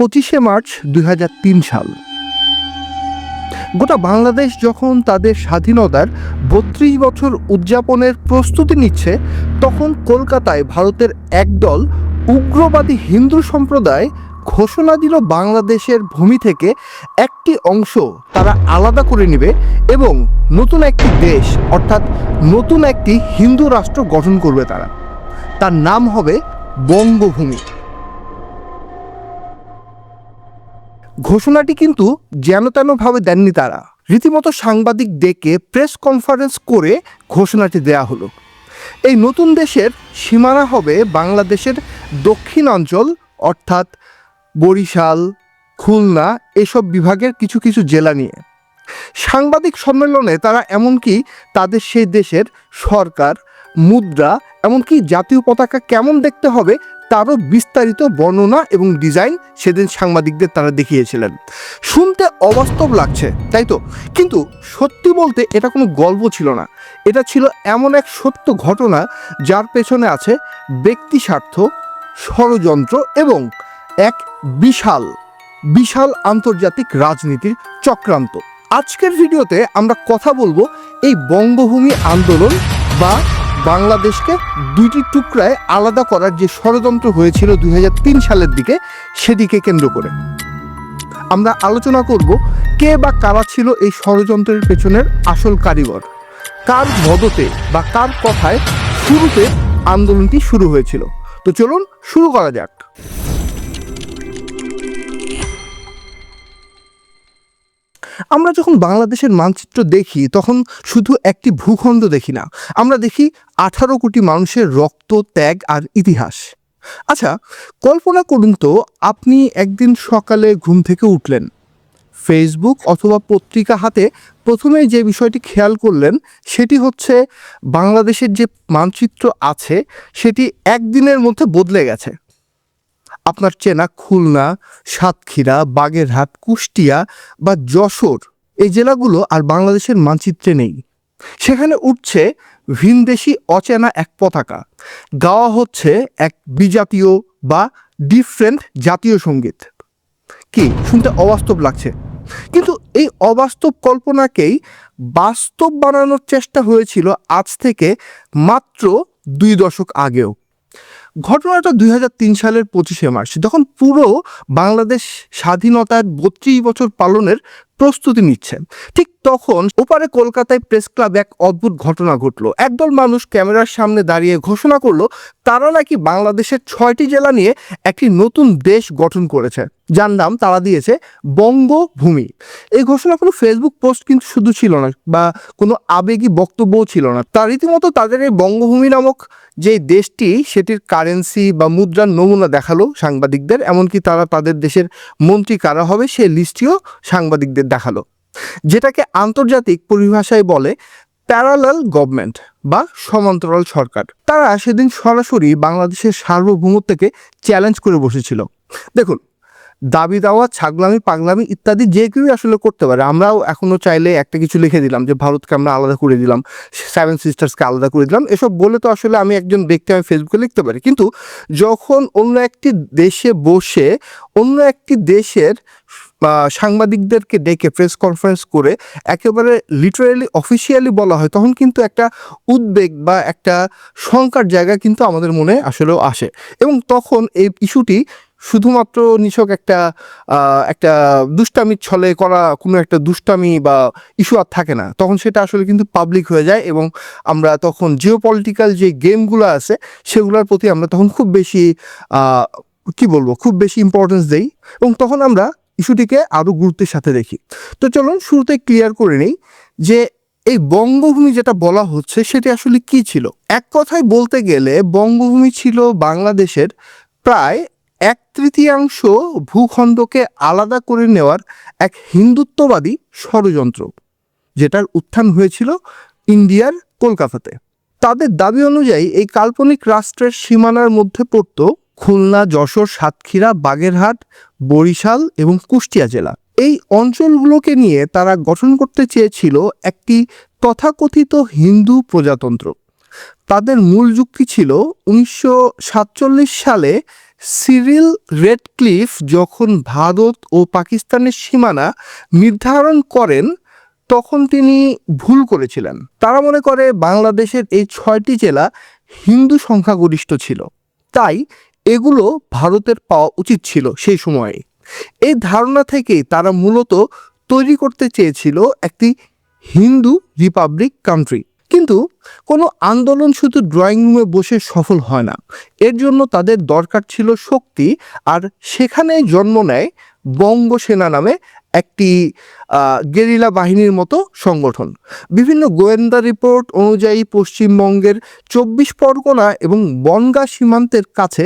25 March 2003 সাল। গোটা বাংলাদেশ যখন তাদের স্বাধীনতার 32 বছর উদযাপনের প্রস্তুতি নিচ্ছে, তখন কলকাতায় ভারতের একদল উগ্রবাদী হিন্দু সম্প্রদায় ঘোষণা দিল বাংলাদেশের ভূমি থেকে একটি অংশ তারা আলাদা করে নেবে এবং নতুন একটি দেশ অর্থাৎ নতুন একটি হিন্দু রাষ্ট্র গঠন করবে তারা। তার নাম হবে বঙ্গভূমি। ঘোষণাটি কিন্তু যেন তেনভাবে দেননি তারা, রীতিমতো সাংবাদিক ডেকে প্রেস কনফারেন্স করে ঘোষণাটি দেয়া হলো। এই নতুন দেশের সীমানা হবে বাংলাদেশের দক্ষিণাঞ্চল অর্থাৎ বরিশাল, খুলনা এসব বিভাগের কিছু কিছু জেলা নিয়ে। সাংবাদিক সম্মেলনে তারা এমনকি তাদের সেই দেশের সরকার, মুদ্রা, এমনকি জাতীয় পতাকা কেমন দেখতে হবে তারও বিস্তারিত বর্ণনা এবং ডিজাইন সেদিন সাংবাদিকদের তারা দেখিয়েছিলেন। শুনতে অবাস্তব লাগছে, তাই তো? কিন্তু সত্যি বলতে এটা কোনো গল্প ছিল না, এটা ছিল এমন এক সত্য ঘটনা যার পেছনে আছে ব্যক্তি স্বার্থ, ষড়যন্ত্র এবং এক বিশাল বিশাল আন্তর্জাতিক রাজনীতির চক্রান্ত। আজকের ভিডিওতে আমরা কথা বলবো এই বঙ্গভূমি আন্দোলন বা বাংলাদেশকে দুইটি টুকরায় আলাদা করার যে ষড়যন্ত্র হয়েছিল 2003 সালের দিকে, সেদিকে কেন্দ্র করে আমরা আলোচনা করব কে বা কারা ছিল এই ষড়যন্ত্রের পেছনের আসল কারিগর, কার মদতে বা কার কথায় শুরুতে আন্দোলনটি শুরু হয়েছিল। তো চলুন শুরু করা যাক। আমরা যখন বাংলাদেশের মানচিত্র দেখি তখন শুধু একটি ভূখণ্ড দেখি না, আমরা দেখি 18 কোটি মানুষের রক্ত, ত্যাগ আর ইতিহাস। আচ্ছা, কল্পনা করুন তো, আপনি একদিন সকালে ঘুম থেকে উঠলেন, ফেসবুক অথবা পত্রিকা হাতে প্রথমেই যে বিষয়টি খেয়াল করলেন সেটি হচ্ছে বাংলাদেশের যে মানচিত্র আছে সেটি একদিনের মধ্যে বদলে গেছে। আপনার চেনা খুলনা, সাতক্ষীরা, বাগেরহাট, কুষ্টিয়া বা যশোর এই জেলাগুলো আর বাংলাদেশের মানচিত্রে নেই। সেখানে উঠছে ভিনদেশি অচেনা এক পতাকা, গাওয়া হচ্ছে এক বিজাতীয় বা ডিফারেন্ট জাতীয় সঙ্গীত। কি শুনতে অবাস্তব লাগছে, কিন্তু এই অবাস্তব কল্পনাকেই বাস্তব বানানোর চেষ্টা হয়েছিল আজ থেকে মাত্র 2 দশক আগেও। ঘটনাটা 2003 সালের 25শে মার্চ, যখন পুরো বাংলাদেশ স্বাধীনতার 32 বছর পালনের প্রস্তুতি নিচ্ছে। ঠিক তখন ওপারে কলকাতায় প্রেস ক্লাবে এক অদ্ভুত ঘটনা ঘটলো। একদল মানুষ ক্যামেরার সামনে দাঁড়িয়ে ঘোষণা করলো তারা নাকি বাংলাদেশের 6টি জেলা নিয়ে একটি নতুন দেশ গঠন করেছে, যার নাম তারা দিয়েছে বঙ্গভূমি। এই ঘোষণা কোনো ফেসবুক পোস্ট কিন্তু শুধু ছিল না বা কোনো আবেগী বক্তব্যও ছিল না, তার রীতিমতো তাদের এই বঙ্গভূমি নামক যে দেশটি সেটির কারেন্সি বা মুদ্রার নমুনা দেখালো সাংবাদিকদের, এমনকি তারা তাদের দেশের মন্ত্রী কারা হবে সেই লিস্টটিও সাংবাদিকদের দেখালো, যেটাকে আন্তর্জাতিক পরিভাষায় বলে প্যারালাল গভর্নমেন্ট বা সমান্তরাল সরকার। তারা সেদিন সরাসরি বাংলাদেশের সার্বভৌমত্বকে চ্যালেঞ্জ করে বসেছিল। দেখুন, দাবি দাওয়া, ছাগলামি, পাগলামি ইত্যাদি যে কেউই আসলে করতে পারে। আমরাও এখনও চাইলে একটা কিছু লিখে দিলাম যে ভারতকে আমরা আলাদা করে দিলাম, 7 সিস্টার্সকে আলাদা করে দিলাম, এসব বলে তো আসলে আমি একজন ব্যক্তি, আমি ফেসবুকে লিখতে পারি। কিন্তু যখন অন্য একটি দেশে বসে অন্য একটি দেশের সাংবাদিকদেরকে ডেকে প্রেস কনফারেন্স করে একেবারে লিটারেলি অফিসিয়ালি বলা হয়, তখন কিন্তু একটা উদ্বেগ বা একটা শঙ্কার জায়গা কিন্তু আমাদের মনে আসলেও আসে। এবং তখন এই ইস্যুটি শুধুমাত্র নিছক একটা দুষ্টামির ছলে করা কোনো একটা দুষ্টামি বা ইস্যু আর থাকে না, তখন সেটা আসলে কিন্তু পাবলিক হয়ে যায় এবং আমরা তখন জিওপলিটিক্যাল যে গেমগুলো আছে সেগুলোর প্রতি আমরা তখন খুব বেশি খুব বেশি ইম্পর্টেন্স দেই এবং তখন আমরা ইস্যুটিকে আরও গুরুত্বের সাথে দেখি। তো চলুন শুরুতে ক্লিয়ার করে নিই যে এই বঙ্গভূমি যেটা বলা হচ্ছে সেটি আসলে কি ছিল। এক কথায় বলতে গেলে বঙ্গভূমি ছিল বাংলাদেশের প্রায় 1/3 ভূখণ্ডকে আলাদা করে নেওয়ার এক হিন্দুত্ববাদী ষড়যন্ত্র, যেটার উত্থান হয়েছিল ইন্ডিয়ার কলকাতাতে। তাদের দাবি অনুযায়ী এই কাল্পনিক রাষ্ট্রের সীমানার মধ্যে পড়ত খুলনা, যশোর, সাতক্ষীরা, বাগেরহাট, বরিশাল এবং কুষ্টিয়া জেলা। এই অঞ্চলগুলোকে নিয়ে তারা গঠন করতে চেয়েছিল একটি তথাকথিত হিন্দু প্রজাতন্ত্র। তাদের মূল যুক্তি ছিল 1947 সালে সিরিল রেডক্লিফ যখন ভারত ও পাকিস্তানের সীমানা নির্ধারণ করেন তখন তিনি ভুল করেছিলেন। তারা মনে করে বাংলাদেশের এই 6টি জেলা হিন্দু সংখ্যাগরিষ্ঠ ছিল, তাই এগুলো ভারতের পাওয়া উচিত ছিল সেই সময়ে। এই ধারণা থেকেই তারা মূলত তৈরি করতে চেয়েছিল একটি হিন্দু রিপাবলিক কান্ট্রি। কিন্তু কোনো আন্দোলন শুধু ড্রয়িং রুমে বসে সফল হয় না, এর জন্য তাদের দরকার ছিল শক্তি। আর সেখানে জন্ম নেয় বঙ্গ সেনা নামে একটি গেরিলা বাহিনীর মতো সংগঠন। বিভিন্ন গোয়েন্দা রিপোর্ট অনুযায়ী পশ্চিমবঙ্গের 24 পরগনা এবং বনগাঁ সীমান্তের কাছে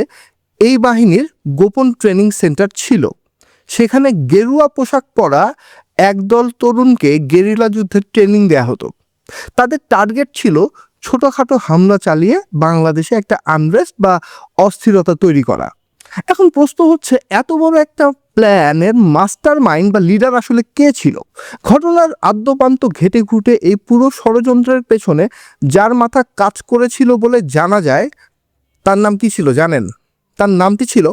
এই বাহিনীর গোপন ট্রেনিং সেন্টার ছিল। সেখানে গেরুয়া পোশাক পরা একদল তরুণকে গেরিলা যুদ্ধের ট্রেনিং দেওয়া হতো। তাদের টার্গেট ছিল ছোটখাটো হামলা চালিয়ে বাংলাদেশে একটা আনরেস্ট বা অস্থিরতা তৈরি করা। এখন প্রশ্ন হচ্ছে, এত বড় একটা প্ল্যানের মাস্টার মাইন্ড বা লিডার আসলে কে ছিল? ঘটনার আদ্যপান্ত ঘেটে ঘুটে এই পুরো ষড়যন্ত্রের পেছনে যার মাথা কাজ করেছিল বলে জানা যায়, তার নাম কি ছিল জানেন? তার নামটি ছিল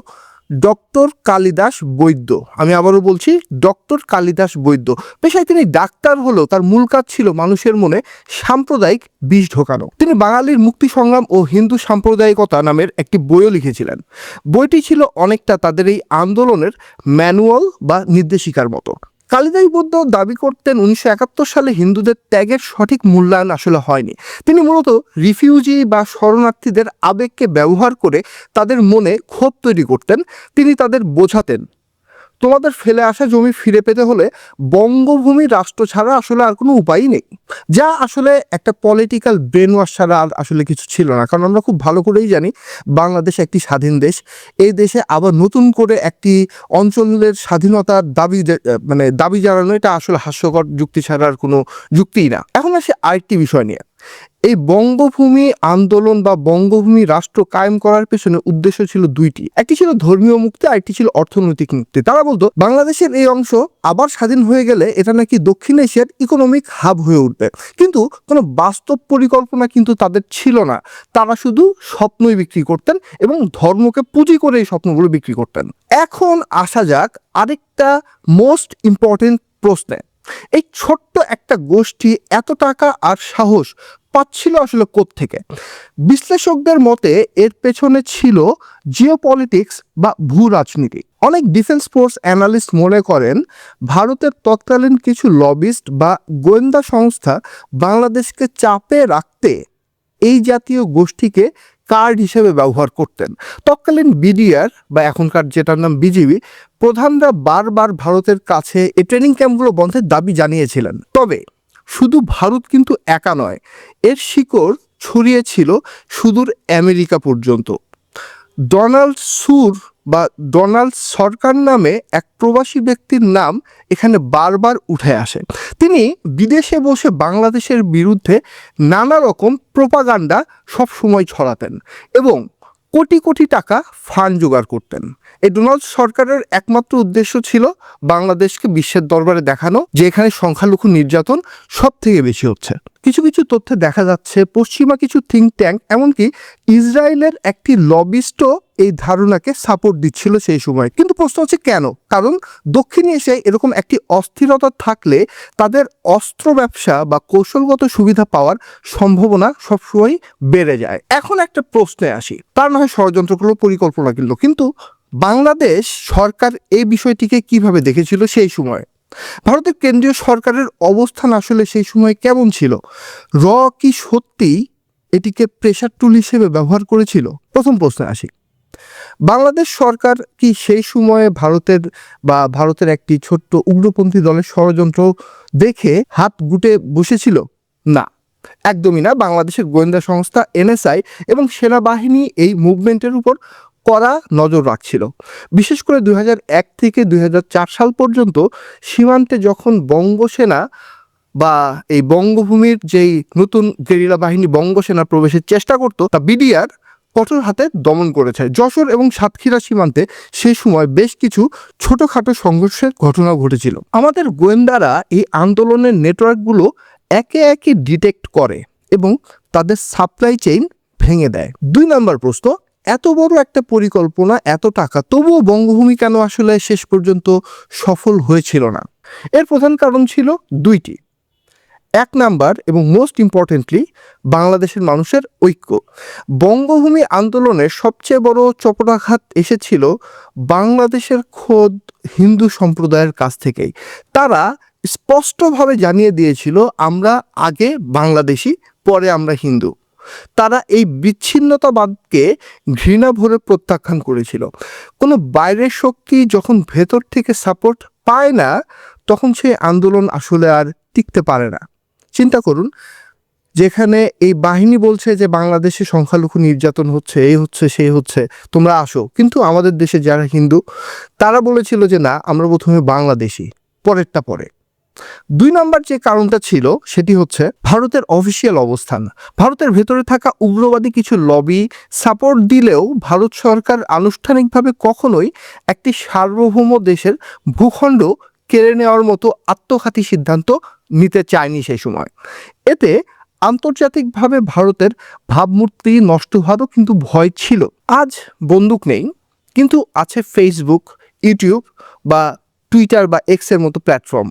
ডক্টর কালিদাস বৈদ্য। আমি আবারও বলছি, ডক্টর কালিদাস বৈদ্য। পেশায় তিনি ডাক্তার হলেও তার মূল কাজ ছিল মানুষের মনে সাম্প্রদায়িক বিষ ঢোকানো। তিনি বাঙালির মুক্তি সংগ্রাম ও হিন্দু সাম্প্রদায়িকতা নামের একটি বইও লিখেছিলেন। বইটি ছিল অনেকটা তাদের এই আন্দোলনের ম্যানুয়াল বা নির্দেশিকার মতো। কালিদাস বৈদ্য দাবি করতেন 1971 সালে হিন্দুদের ত্যাগের সঠিক মূল্যায়ন আসলে হয়নি। তিনি মূলত রিফিউজি বা শরণার্থীদের আবেগকে ব্যবহার করে তাদের মনে ক্ষোভ তৈরি করতেন। তিনি তাদের বোঝাতেন, তোমাদের ফেলে আসা জমি ফিরে পেতে হলে বঙ্গভূমি রাষ্ট্র ছাড়া আসলে আর কোনো উপায়ই নেই। যা আসলে একটা পলিটিক্যাল ব্রেন ওয়াশ ছাড়া আর আসলে কিছু ছিল না। কারণ আমরা খুব ভালো করেই জানি বাংলাদেশ একটি স্বাধীন দেশ। এই দেশে আবার নতুন করে একটি অঞ্চলের স্বাধীনতার দাবি জানানো, এটা আসলে হাস্যকর যুক্তি ছাড়া আর কোনো যুক্তিই না। এখন আসে আরেকটি বিষয় নিয়ে। এই বঙ্গভূমি আন্দোলন বা বঙ্গভূমি রাষ্ট্র কায়েম করার পেছনে উদ্দেশ্য ছিল দুইটি। একটি ছিল ধর্মীয় মুক্তি, আরেকটি ছিল অর্থনৈতিক মুক্তি। তারা বলতো বাংলাদেশের এই অংশ আবার স্বাধীন হয়ে গেলে এটা নাকি দক্ষিণ এশিয়ার ইকোনমিক হাব হয়ে উঠবে। কিন্তু কোনো বাস্তব পরিকল্পনা কিন্তু তাদের ছিল না। তারা শুধু স্বপ্নই বিক্রি করতেন এবং ধর্মকে পুঁজি করে এই স্বপ্নগুলো বিক্রি করতেন। এখন আসা যাক আরেকটা মোস্ট ইম্পর্টেন্ট প্রশ্নে। এই ছোট্ট একটা গোষ্ঠী এত টাকা আর সাহস পাচ্ছিল আসলে কোত্থেকে? বিশ্লেষকদের মতে এর পেছনে ছিল জিওপলিটিক্স বা ভূ রাজনীতি। অনেক ডিফেন্স ফোর্স অ্যানালিস্ট মনে করেন ভারতের তৎকালীন কিছু লবিস্ট বা গোয়েন্দা সংস্থা বাংলাদেশকে চাপে রাখতে এই জাতীয় গোষ্ঠীকে কার্ড হিসেবে ব্যবহার করতেন। তৎকালীন বিডিআর বা এখনকার যেটার নাম বিজিবি প্রধানরা বারবার ভারতের কাছে এই ট্রেনিং ক্যাম্পগুলো বন্ধের দাবি জানিয়েছিলেন। তবে শুধু ভারত কিন্তু একা নয়, এর শিকড় ছড়িয়েছিল সুদূর আমেরিকা পর্যন্ত। ডোনাল্ড সরকার নামে এক প্রবাসী ব্যক্তির নাম এখানে বারবার উঠে আসে। তিনি বিদেশে বসে বাংলাদেশের বিরুদ্ধে নানা রকম প্রোপাগান্ডা সবসময় ছড়াতেন এবং কোটি কোটি টাকা ফান্ড জোগাড় করতেন। এই ডোনাল্ড সরকারের একমাত্র উদ্দেশ্য ছিল বাংলাদেশকে বিশ্বের দরবারে দেখানো যে এখানে সংখ্যালঘু নির্যাতন সব থেকে বেশি হচ্ছে। কিছু কিছু তথ্যে দেখা যাচ্ছে পশ্চিমা কিছু থিঙ্ক ট্যাঙ্ক, এমনকি ইসরায়েলের একটি লবিস্টও এই ধারণাকে সাপোর্ট দিচ্ছিল সেই সময়। কিন্তু প্রশ্ন হচ্ছে কেন? কারণ দক্ষিণ এশিয়ায় এরকম একটি অস্থিরতা থাকলে তাদের অস্ত্র ব্যবসা বা কৌশলগত সুবিধা পাওয়ার সম্ভাবনা সবসময় বেড়ে যায়। এখন একটা প্রশ্নে আসি, তার না হয় ষড়যন্ত্রগুলো পরিকল্পনা কিন্তু বাংলাদেশ সরকার এই বিষয়টিকে কিভাবে দেখেছিল সেই সময়? ভারতের কেন্দ্রীয় সরকারের অবস্থান আসলে সেই সময় কেমন ছিল? কি সত্যি এটিকে প্রেসার টুল হিসেবে ব্যবহার করেছিল? প্রথম প্রশ্নে আসি, বাংলাদেশ সরকার কি সেই সময়ে ভারতের একটি ছোট্ট উগ্রপন্থী দলের ষড়যন্ত্র দেখে হাত গুটে বসেছিল? না, একদমই না। বাংলাদেশের গোয়েন্দা সংস্থা এনএসআই এবং সেনাবাহিনী এই মুভমেন্টের উপর কড়া নজর রাখছিল। বিশেষ করে 2001 থেকে 2004 সাল পর্যন্ত সীমান্তে যখন বঙ্গসেনা বা এই বঙ্গভূমির যেই নতুন গেরিলা বাহিনী বঙ্গসেনা প্রবেশের চেষ্টা করত, তা বিডিআর কঠোর হাতে দমন করেছে। যশোর এবং সাতক্ষীরা সীমান্তে সেই সময় বেশ কিছু ছোটখাটো সংঘর্ষের ঘটনা ঘটেছিল। আমাদের গোয়েন্দারা এই আন্দোলনের নেটওয়ার্কগুলো একে একে ডিটেক্ট করে এবং তাদের সাপ্লাই চেইন ভেঙে দেয়। 2 নম্বর প্রশ্ন, এত বড় একটা পরিকল্পনা, এত টাকা, তবুও বঙ্গভূমি কেন আসলে শেষ পর্যন্ত সফল হয়েছিল না? এর প্রধান কারণ ছিল দুইটি। এক নাম্বার এবং মোস্ট ইম্পর্টেন্টলি বাংলাদেশের মানুষের ঐক্য। বঙ্গভূমি আন্দোলনের সবচেয়ে বড় চপেটাঘাত এসেছিল বাংলাদেশের খোদ হিন্দু সম্প্রদায়ের কাছ থেকেই। তারা স্পষ্টভাবে জানিয়ে দিয়েছিল, আমরা আগে বাংলাদেশি, পরে আমরা হিন্দু। তারা এই বিচ্ছিন্নতাবাদকে ঘৃণা ভরে প্রত্যাখ্যান করেছিল। কোনো বাইরের শক্তি যখন ভেতর থেকে সাপোর্ট পায় না, তখন সেই আন্দোলন আসলে আর টিকতে পারে না। চিন্তা করুন, যেখানে এই বাহিনী বলছে যে বাংলাদেশে সংখ্যালঘু নির্যাতন হচ্ছে, এই হচ্ছে, সেই হচ্ছে, তোমরা আসো, কিন্তু আমাদের দেশে যারা হিন্দু তারা বলেছিল যে না, আমরা প্রথমে বাংলাদেশি, পরেরটা পরে। দুই নাম্বার যে কারণটা ছিল সেটি হচ্ছে ভারতের অফিসিয়াল অবস্থান। ভারতের ভেতরে থাকা উগ্রবাদী কিছু লবি সাপোর্ট দিলেও ভারত সরকার আনুষ্ঠানিকভাবে কখনোই একটি সার্বভৌম দেশের ভূখণ্ড কেড়ে নেওয়ার মতো আত্মঘাতী সিদ্ধান্ত নিতে চায়নি সেই সময়। এতে আন্তর্জাতিকভাবে ভারতের ভাবমূর্তি নষ্ট হওয়ারও কিন্তু ভয় ছিল। আজ বন্দুক নেই, কিন্তু আছে ফেসবুক, ইউটিউব বা টুইটার বা এক্সের মতো প্ল্যাটফর্ম।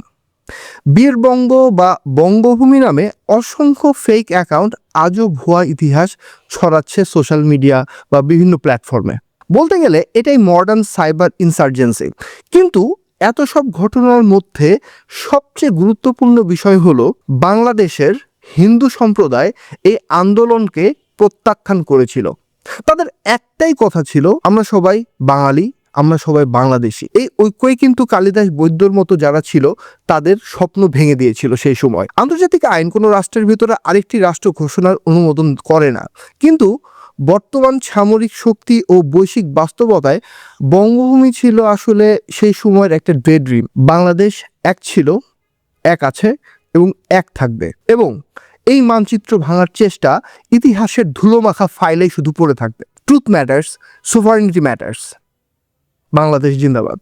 বীরবঙ্গ বা বঙ্গভূমি নামে অসংখ্য ফেক অ্যাকাউন্ট আজও ভুয়া ইতিহাস ছড়াচ্ছে সোশ্যাল মিডিয়া বা বিভিন্ন প্ল্যাটফর্মে। বলতে গেলে এটাই মডার্ন সাইবার ইনসার্জেন্সি। কিন্তু এত সব ঘটনার মধ্যে সবচেয়ে গুরুত্বপূর্ণ বিষয় হলো বাংলাদেশের হিন্দু সম্প্রদায় এই আন্দোলনকে প্রত্যাখ্যান করেছিল। তাদের একটাই কথা ছিল, আমরা সবাই বাঙালি, আমরা সবাই বাংলাদেশি। এই ঐক্যই কিন্তু কালিদাস বৈদ্যর মতো যারা ছিল তাদের স্বপ্ন ভেঙে দিয়েছিল সেই সময়। আন্তর্জাতিক আইন কোনো রাষ্ট্রের ভিতরে আরেকটি রাষ্ট্র ঘোষণার অনুমোদন করে না, কিন্তু বর্তমান সামরিক শক্তি ও বৈশ্বিক বাস্তবতায় বঙ্গভূমি ছিল আসলে সেই সময়ের একটা ডে ড্রিম। বাংলাদেশ এক ছিল, এক আছে এবং এক থাকবে। এবং এই মানচিত্র ভাঙার চেষ্টা ইতিহাসের ধুলোমাখা ফাইলেই শুধু পড়ে থাকবে। Truth matters, sovereignty matters. Bangladesh জিন্দাবাদ।